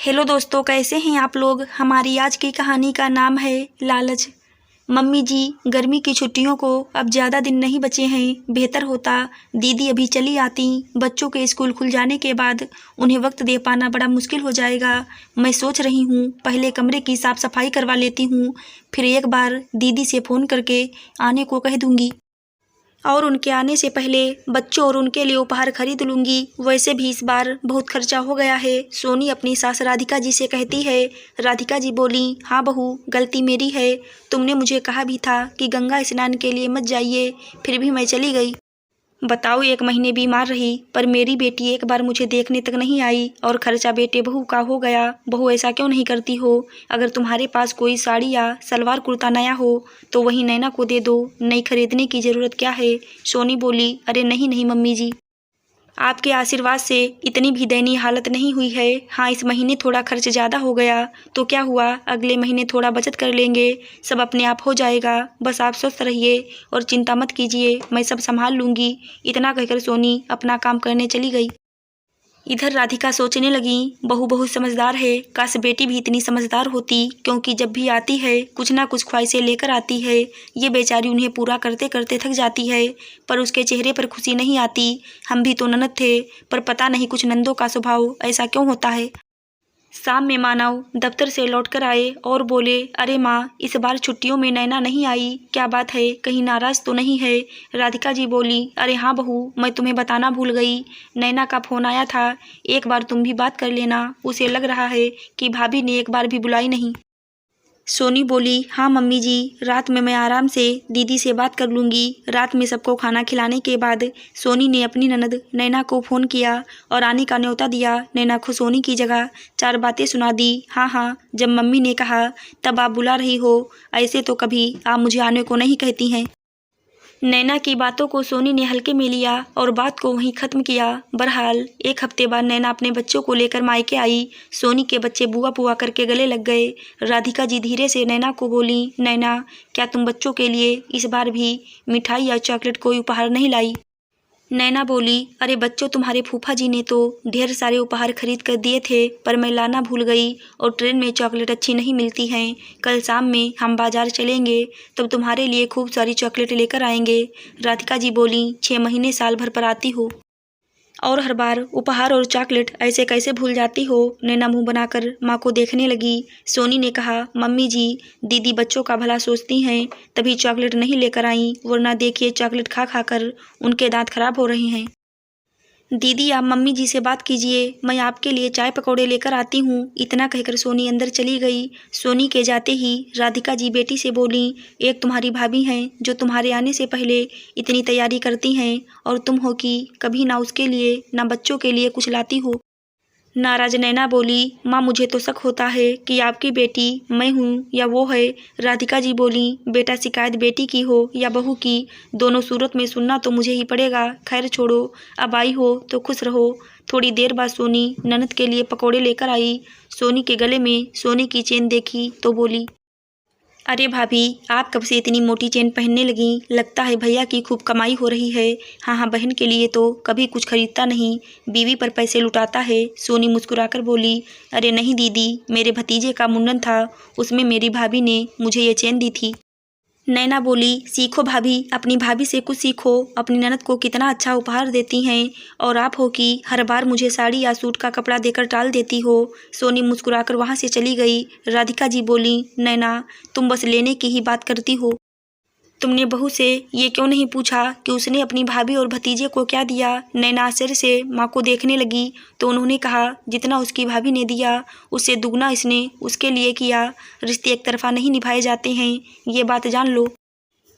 Hello दोस्तों, कैसे हैं आप लोग। हमारी आज की कहानी का नाम है लालच। मम्मी जी, गर्मी की छुट्टियों को अब ज़्यादा दिन नहीं बचे हैं। बेहतर होता दीदी अभी चली आती। बच्चों के स्कूल खुल जाने के बाद उन्हें वक्त दे पाना बड़ा मुश्किल हो जाएगा। मैं सोच रही हूँ पहले कमरे की साफ़ सफाई करवा लेती हूँ, फिर एक बार दीदी से फ़ोन करके आने को कह दूँगी और उनके आने से पहले बच्चों और उनके लिए उपहार खरीद लूँगी। वैसे भी इस बार बहुत खर्चा हो गया है। सोनी अपनी सास राधिका जी से कहती है। राधिका जी बोली, हाँ बहू, गलती मेरी है। तुमने मुझे कहा भी था कि गंगा स्नान के लिए मत जाइए, फिर भी मैं चली गई। बताओ, 1 महीने बीमार रही पर मेरी बेटी एक बार मुझे देखने तक नहीं आई और खर्चा बेटे बहू का हो गया। बहू ऐसा क्यों नहीं करती हो। अगर तुम्हारे पास कोई साड़ी या सलवार कुर्ता नया हो तो वही नैना को दे दो, नई खरीदने की ज़रूरत क्या है। सोनी बोली, अरे नहीं नहीं मम्मी जी, आपके आशीर्वाद से इतनी भी दयनीय हालत नहीं हुई है। हाँ, इस महीने थोड़ा खर्च ज़्यादा हो गया तो क्या हुआ, अगले महीने थोड़ा बचत कर लेंगे, सब अपने आप हो जाएगा। बस आप स्वस्थ रहिए और चिंता मत कीजिए, मैं सब संभाल लूँगी। इतना कहकर सोनी अपना काम करने चली गई। इधर राधिका सोचने लगी, बहू बहुत समझदार है। काश बेटी भी इतनी समझदार होती, क्योंकि जब भी आती है कुछ ना कुछ ख्वाहिशें लेकर आती है। ये बेचारी उन्हें पूरा करते करते थक जाती है, पर उसके चेहरे पर खुशी नहीं आती। हम भी तो ननद थे, पर पता नहीं कुछ नंदों का स्वभाव ऐसा क्यों होता है। शाम में मानव दफ्तर से लौटकर आए और बोले, अरे माँ, इस बार छुट्टियों में नैना नहीं आई, क्या बात है, कहीं नाराज़ तो नहीं है। राधिका जी बोली, अरे हाँ बहू, मैं तुम्हें बताना भूल गई। नैना का फ़ोन आया था, एक बार तुम भी बात कर लेना। उसे लग रहा है कि भाभी ने एक बार भी बुलाई नहीं। सोनी बोली, हाँ मम्मी जी, रात में मैं आराम से दीदी से बात कर लूँगी। रात में सबको खाना खिलाने के बाद सोनी ने अपनी ननद नैना को फ़ोन किया और आने का न्योता दिया। नैना को सोनी की जगह 4 बातें सुना दी। हाँ हाँ, जब मम्मी ने कहा तब आप बुला रही हो, ऐसे तो कभी आप मुझे आने को नहीं कहती हैं। नैना की बातों को सोनी ने हल्के में लिया और बात को वहीं ख़त्म किया। बहरहाल 1 हफ्ते बाद नैना अपने बच्चों को लेकर मायके आई। सोनी के बच्चे बुआ बुआ करके गले लग गए। राधिका जी धीरे से नैना को बोली, नैना, क्या तुम बच्चों के लिए इस बार भी मिठाई या चॉकलेट कोई उपहार नहीं लाई। नैना बोली, अरे बच्चों, तुम्हारे फूफा जी ने तो ढेर सारे उपहार खरीद कर दिए थे, पर मैं लाना भूल गई और ट्रेन में चॉकलेट अच्छी नहीं मिलती हैं। कल शाम में हम बाजार चलेंगे, तब तुम्हारे लिए खूब सारी चॉकलेट लेकर आएंगे। राधिका जी बोली, 6 महीने साल भर पर आती हो और हर बार उपहार और चॉकलेट ऐसे कैसे भूल जाती हो। नैना मुंह बनाकर माँ को देखने लगी। सोनी ने कहा, मम्मी जी, दीदी बच्चों का भला सोचती हैं तभी चॉकलेट नहीं लेकर आई, वरना देखिए चॉकलेट खा खा कर उनके दांत खराब हो रहे हैं। दीदी, आप मम्मी जी से बात कीजिए, मैं आपके लिए चाय पकौड़े लेकर आती हूँ। इतना कहकर सोनी अंदर चली गई। सोनी के जाते ही राधिका जी बेटी से बोली, एक तुम्हारी भाभी हैं जो तुम्हारे आने से पहले इतनी तैयारी करती हैं, और तुम हो कि कभी ना उसके लिए ना बच्चों के लिए कुछ लाती हो। नाराज नैना बोली, माँ, मुझे तो शक होता है कि आपकी बेटी मैं हूँ या वो है। राधिका जी बोली, बेटा, शिकायत बेटी की हो या बहू की, दोनों सूरत में सुनना तो मुझे ही पड़ेगा। खैर छोड़ो, अब आई हो तो खुश रहो। थोड़ी देर बाद सोनी ननद के लिए पकौड़े लेकर आई। सोनी के गले में सोने की चेन देखी तो बोली, अरे भाभी, आप कब से इतनी मोटी चेन पहनने लगी। लगता है भैया की खूब कमाई हो रही है। हाँ हाँ, बहन के लिए तो कभी कुछ खरीदता नहीं, बीवी पर पैसे लुटाता है। सोनी मुस्कुराकर बोली, अरे नहीं दीदी, मेरे भतीजे का मुंडन था, उसमें मेरी भाभी ने मुझे ये चेन दी थी। नैना बोली, सीखो भाभी, अपनी भाभी से कुछ सीखो। अपनी ननद को कितना अच्छा उपहार देती हैं, और आप हो कि हर बार मुझे साड़ी या सूट का कपड़ा देकर टाल देती हो। सोनी मुस्कुराकर वहाँ से चली गई। राधिका जी बोली, नैना, तुम बस लेने की ही बात करती हो। तुमने बहू से ये क्यों नहीं पूछा कि उसने अपनी भाभी और भतीजे को क्या दिया। नैना आश्चर्य से माँ को देखने लगी तो उन्होंने कहा, जितना उसकी भाभी ने दिया उससे दुगना इसने उसके लिए किया। रिश्ते एक तरफा नहीं निभाए जाते हैं, ये बात जान लो।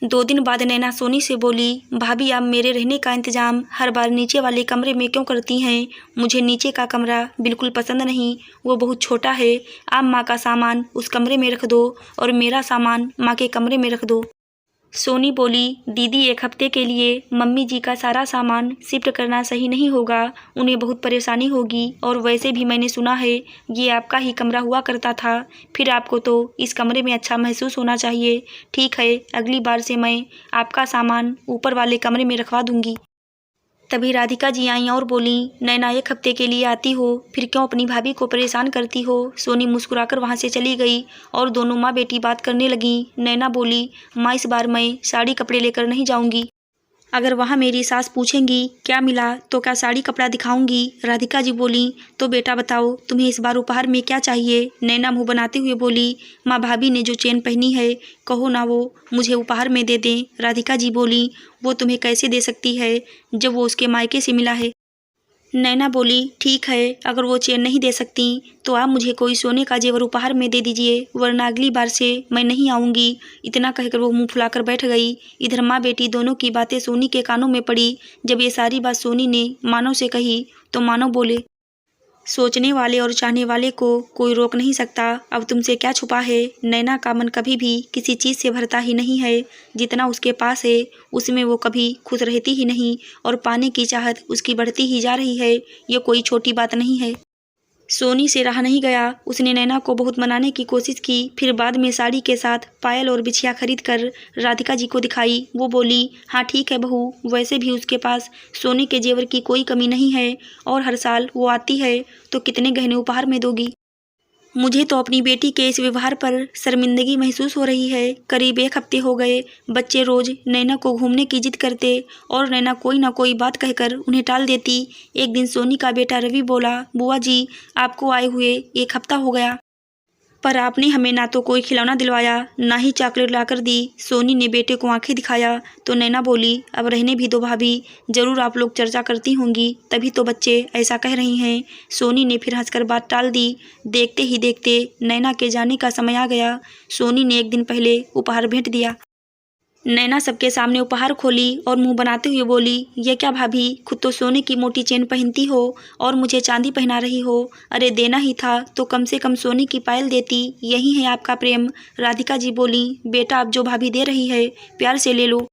2 दिन बाद नैना सोनी से बोली, भाभी, आप मेरे रहने का इंतजाम हर बार नीचे वाले कमरे में क्यों करती हैं। मुझे नीचे का कमरा बिल्कुल पसंद नहीं, वो बहुत छोटा है। आप माँ का सामान उस कमरे में रख दो और मेरा सामान माँ के कमरे में रख दो। सोनी बोली, दीदी, 1 हफ्ते के लिए मम्मी जी का सारा सामान शिफ्ट करना सही नहीं होगा, उन्हें बहुत परेशानी होगी, और वैसे भी मैंने सुना है ये आपका ही कमरा हुआ करता था, फिर आपको तो इस कमरे में अच्छा महसूस होना चाहिए। ठीक है, अगली बार से मैं आपका सामान ऊपर वाले कमरे में रखवा दूंगी। तभी राधिका जी आईं और बोली, नैना 1 हफ्ते के लिए आती हो, फिर क्यों अपनी भाभी को परेशान करती हो। सोनी मुस्कुराकर वहाँ से चली गई और दोनों माँ बेटी बात करने लगीं। नैना बोली, माँ इस बार मैं साड़ी कपड़े लेकर नहीं जाऊँगी। अगर वहाँ मेरी सास पूछेंगी क्या मिला तो क्या साड़ी कपड़ा दिखाऊंगी। राधिका जी बोली, तो बेटा बताओ तुम्हें इस बार उपहार में क्या चाहिए। नैना मुँह बनाते हुए बोली, माँ भाभी ने जो चेन पहनी है कहो ना वो मुझे उपहार में दे दें। राधिका जी बोली, वो तुम्हें कैसे दे सकती है जब वो उसके मायके से मिला है। नैना बोली, ठीक है, अगर वो चेन नहीं दे सकती तो आप मुझे कोई सोने का जेवर उपहार में दे दीजिए, वरना अगली बार से मैं नहीं आऊँगी। इतना कहकर वो मुंह फुलाकर बैठ गई। इधर माँ बेटी दोनों की बातें सोनी के कानों में पड़ी। जब ये सारी बात सोनी ने मानव से कही तो मानव बोले, सोचने वाले और चाहने वाले को कोई रोक नहीं सकता। अब तुमसे क्या छुपा है। नैना का मन कभी भी किसी चीज़ से भरता ही नहीं है। जितना उसके पास है उसमें वो कभी खुश रहती ही नहीं और पाने की चाहत उसकी बढ़ती ही जा रही है। ये कोई छोटी बात नहीं है। सोनी से रहा नहीं गया। उसने नैना को बहुत मनाने की कोशिश की। फिर बाद में साड़ी के साथ पायल और बिछिया खरीद कर राधिका जी को दिखाई। वो बोली, हाँ ठीक है बहू, वैसे भी उसके पास सोने के जेवर की कोई कमी नहीं है और हर साल वो आती है तो कितने गहने उपहार में दोगी। मुझे तो अपनी बेटी के इस व्यवहार पर शर्मिंदगी महसूस हो रही है। करीब 1 हफ्ते हो गए बच्चे रोज नैना को घूमने की जिद करते और नैना कोई ना कोई बात कहकर उन्हें टाल देती। एक दिन सोनी का बेटा रवि बोला, बुआ जी आपको आए हुए 1 हफ्ता हो गया, पर आपने हमें ना तो कोई खिलौना दिलवाया ना ही चॉकलेट लाकर दी। सोनी ने बेटे को आंखें दिखाया तो नैना बोली, अब रहने भी दो भाभी, जरूर आप लोग चर्चा करती होंगी तभी तो बच्चे ऐसा कह रही हैं। सोनी ने फिर हंसकर बात टाल दी। देखते ही देखते नैना के जाने का समय आ गया। सोनी ने 1 दिन पहले उपहार भेंट दिया। नैना सबके सामने उपहार खोली और मुंह बनाते हुए बोली, ये क्या भाभी, खुद तो सोने की मोटी चेन पहनती हो और मुझे चांदी पहना रही हो। अरे देना ही था तो कम से कम सोने की पायल देती, यही है आपका प्रेम। राधिका जी बोली, बेटा अब जो भाभी दे रही है प्यार से ले लो,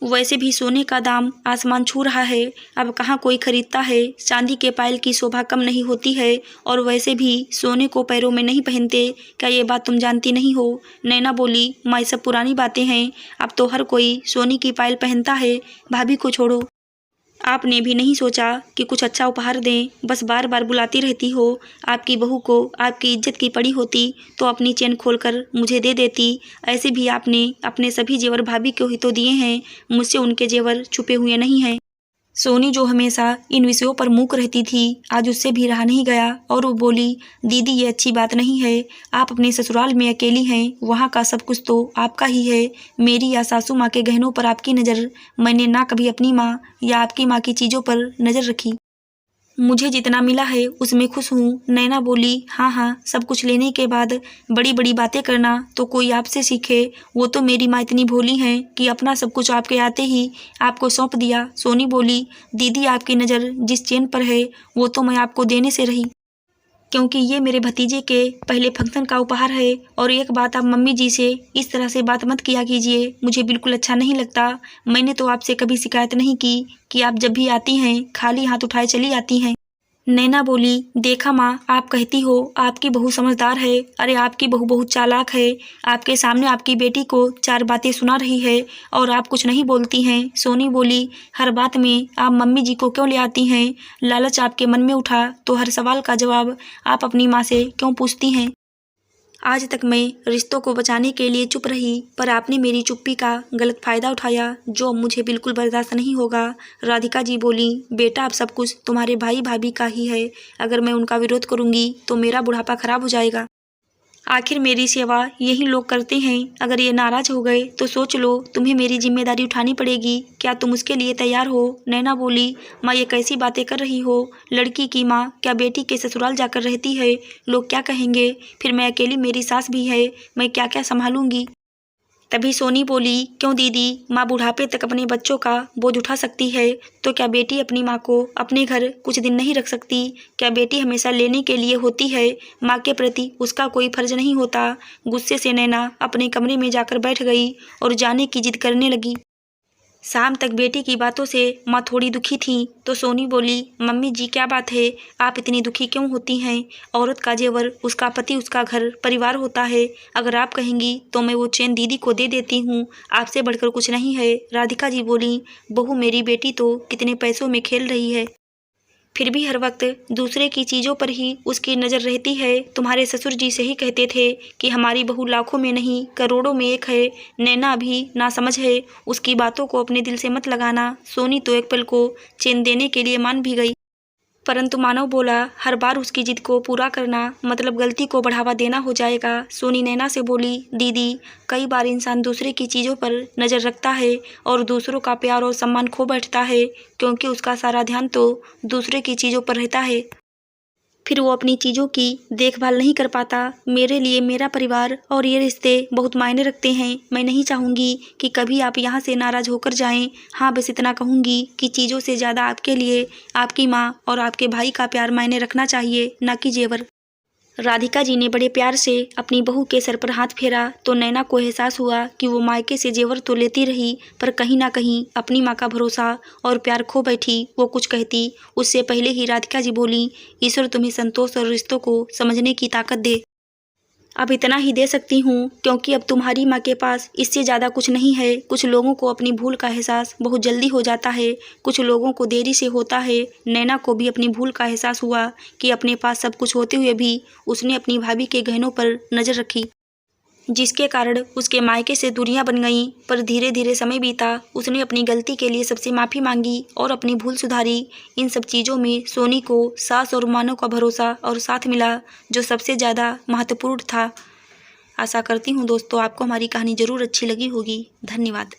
वैसे भी सोने का दाम आसमान छू रहा है, अब कहाँ कोई खरीदता है। चांदी के पायल की शोभा कम नहीं होती है और वैसे भी सोने को पैरों में नहीं पहनते, क्या ये बात तुम जानती नहीं हो। नैना बोली, माँ ये सब पुरानी बातें हैं, अब तो हर कोई सोने की पायल पहनता है, भाभी को छोड़ो। आपने भी नहीं सोचा कि कुछ अच्छा उपहार दें, बस बार बार बुलाती रहती हो। आपकी बहू को आपकी इज्जत की पड़ी होती तो अपनी चेन खोलकर मुझे दे देती। ऐसे भी आपने अपने सभी जेवर भाभी को ही तो दिए हैं, मुझसे उनके जेवर छुपे हुए नहीं हैं। सोनी जो हमेशा इन विषयों पर मूक रहती थी आज उससे भी रहा नहीं गया और वो बोली, दीदी ये अच्छी बात नहीं है, आप अपने ससुराल में अकेली हैं, वहाँ का सब कुछ तो आपका ही है। मेरी या सासू माँ के गहनों पर आपकी नज़र मैंने ना कभी अपनी माँ या आपकी माँ की चीज़ों पर नज़र रखी। मुझे जितना मिला है उसमें खुश हूँ। नैना बोली, हाँ हाँ, सब कुछ लेने के बाद बड़ी बड़ी बातें करना तो कोई आपसे सीखे। वो तो मेरी माँ इतनी भोली हैं कि अपना सब कुछ आपके आते ही आपको सौंप दिया। सोनी बोली, दीदी आपकी नज़र जिस चेन पर है वो तो मैं आपको देने से रही, क्योंकि ये मेरे भतीजे के पहले फंक्शन का उपहार है। और एक बात, आप मम्मी जी से इस तरह से बात मत किया कीजिए, मुझे बिल्कुल अच्छा नहीं लगता। मैंने तो आपसे कभी शिकायत नहीं की कि आप जब भी आती हैं खाली हाथ उठाए चली आती हैं। नैना बोली, देखा माँ, आप कहती हो आपकी बहू समझदार है, अरे आपकी बहू बहुत चालाक है। आपके सामने आपकी बेटी को 4 बातें सुना रही है और आप कुछ नहीं बोलती हैं। सोनी बोली, हर बात में आप मम्मी जी को क्यों ले आती हैं। लालच आपके मन में उठा तो हर सवाल का जवाब आप अपनी माँ से क्यों पूछती हैं। आज तक मैं रिश्तों को बचाने के लिए चुप रही, पर आपने मेरी चुप्पी का गलत फ़ायदा उठाया जो अब मुझे बिल्कुल बर्दाश्त नहीं होगा। राधिका जी बोली, बेटा अब सब कुछ तुम्हारे भाई भाभी का ही है, अगर मैं उनका विरोध करूँगी तो मेरा बुढ़ापा खराब हो जाएगा। आखिर मेरी सेवा यही लोग करते हैं, अगर ये नाराज़ हो गए तो सोच लो तुम्हें मेरी जिम्मेदारी उठानी पड़ेगी। क्या तुम उसके लिए तैयार हो। नैना बोली, माँ ये कैसी बातें कर रही हो, लड़की की माँ क्या बेटी के ससुराल जाकर रहती है, लोग क्या कहेंगे, फिर मैं अकेली, मेरी सास भी है, मैं क्या क्या संभालूंगी। तभी सोनी बोली, क्यों दीदी, माँ बुढ़ापे तक अपने बच्चों का बोझ उठा सकती है तो क्या बेटी अपनी माँ को अपने घर कुछ दिन नहीं रख सकती। क्या बेटी हमेशा लेने के लिए होती है, माँ के प्रति उसका कोई फर्ज नहीं होता। गुस्से से नैना अपने कमरे में जाकर बैठ गई और जाने की जिद करने लगी। शाम तक बेटी की बातों से माँ थोड़ी दुखी थी तो सोनी बोली, मम्मी जी क्या बात है, आप इतनी दुखी क्यों होती हैं? औरत का जेवर, उसका पति, उसका घर परिवार होता है। अगर आप कहेंगी तो मैं वो चेन दीदी को दे देती हूँ, आपसे बढ़कर कुछ नहीं है। राधिका जी बोली, बहू मेरी बेटी तो कितने पैसों में खेल रही है, फिर भी हर वक्त दूसरे की चीज़ों पर ही उसकी नज़र रहती है। तुम्हारे ससुर जी से ही कहते थे कि हमारी बहू लाखों में नहीं करोड़ों में एक है। नैना भी ना समझ है, उसकी बातों को अपने दिल से मत लगाना। सोनी तो एक पल को चैन देने के लिए मान भी गई, परंतु मानव बोला, हर बार उसकी जिद को पूरा करना मतलब गलती को बढ़ावा देना हो जाएगा। सोनी नैना से बोली, दीदी कई बार इंसान दूसरे की चीज़ों पर नज़र रखता है और दूसरों का प्यार और सम्मान खो बैठता है, क्योंकि उसका सारा ध्यान तो दूसरे की चीज़ों पर रहता है, फिर वो अपनी चीज़ों की देखभाल नहीं कर पाता। मेरे लिए मेरा परिवार और ये रिश्ते बहुत मायने रखते हैं। मैं नहीं चाहूँगी कि कभी आप यहाँ से नाराज़ होकर जाएं। हाँ, बस इतना कहूँगी कि चीज़ों से ज़्यादा आपके लिए आपकी माँ और आपके भाई का प्यार मायने रखना चाहिए, ना कि जेवर। राधिका जी ने बड़े प्यार से अपनी बहू के सर पर हाथ फेरा तो नैना को एहसास हुआ कि वो मायके से जेवर तो लेती रही, पर कहीं ना कहीं अपनी माँ का भरोसा और प्यार खो बैठी। वो कुछ कहती उससे पहले ही राधिका जी बोली, ईश्वर तुम्हें संतोष और रिश्तों को समझने की ताकत दे। अब इतना ही दे सकती हूँ, क्योंकि अब तुम्हारी माँ के पास इससे ज़्यादा कुछ नहीं है। कुछ लोगों को अपनी भूल का एहसास बहुत जल्दी हो जाता है, कुछ लोगों को देरी से होता है। नैना को भी अपनी भूल का एहसास हुआ कि अपने पास सब कुछ होते हुए भी उसने अपनी भाभी के गहनों पर नज़र रखी, जिसके कारण उसके मायके से दूरियां बन गईं। पर धीरे धीरे समय बीता, उसने अपनी गलती के लिए सबसे माफ़ी मांगी और अपनी भूल सुधारी। इन सब चीज़ों में सोनी को सास और मानव का भरोसा और साथ मिला, जो सबसे ज़्यादा महत्वपूर्ण था। आशा करती हूँ दोस्तों आपको हमारी कहानी ज़रूर अच्छी लगी होगी। धन्यवाद।